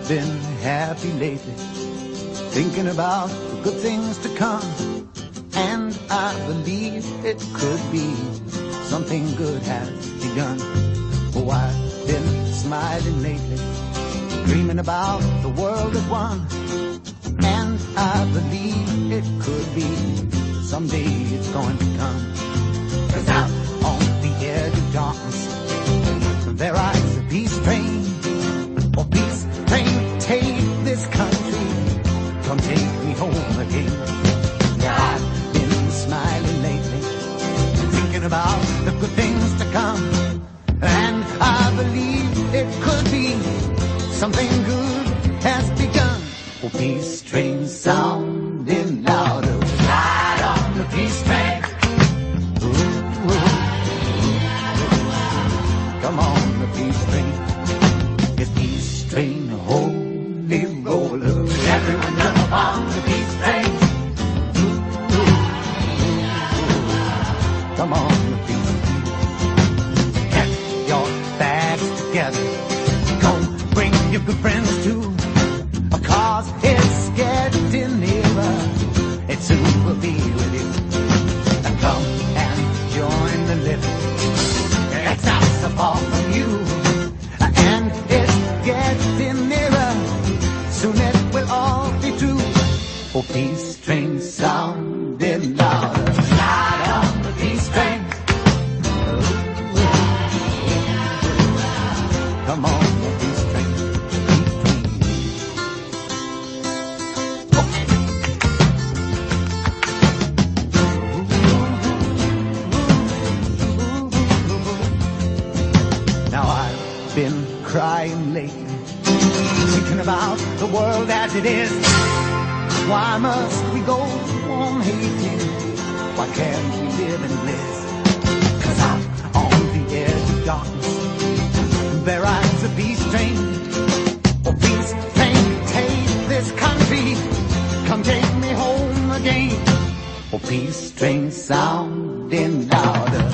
been happy lately, thinking about the good things to come. And I believe it could be something good has begun. Oh, I've been smiling lately, dreaming about the world at one. And I believe it could be someday it's going to come. 'Cause out on the edge of darkness there rides a peace train. Oh, peace train, take this country, come take me home again. Yeah, I've been smiling lately, thinking about the good things to come. And I believe it could be something good has begun. Oh, peace train sounding louder, ride on the peace train. Ooh, ooh. Come on, the peace train. It's peace train, holy roller. Everyone jump on the peace train. Ooh, ooh. Come on, the peace train. Get your bags together. Go bring your good friends too. 'Cause it's getting nearer. It soon will be with you. And come and join the living. It's not so far from you. And it's getting nearer. Soon it will all be true. Oh, peace train sounding louder. Ride on the peace train. Come on, the peace train. Now I've been crying lately, thinking about the world as it is. Why must we go on hating? Why can't we live in bliss? 'Cause out on the edge of darkness there rides a peace train. Oh, peace train, take this country, come take me home again. Oh, peace train sounding louder.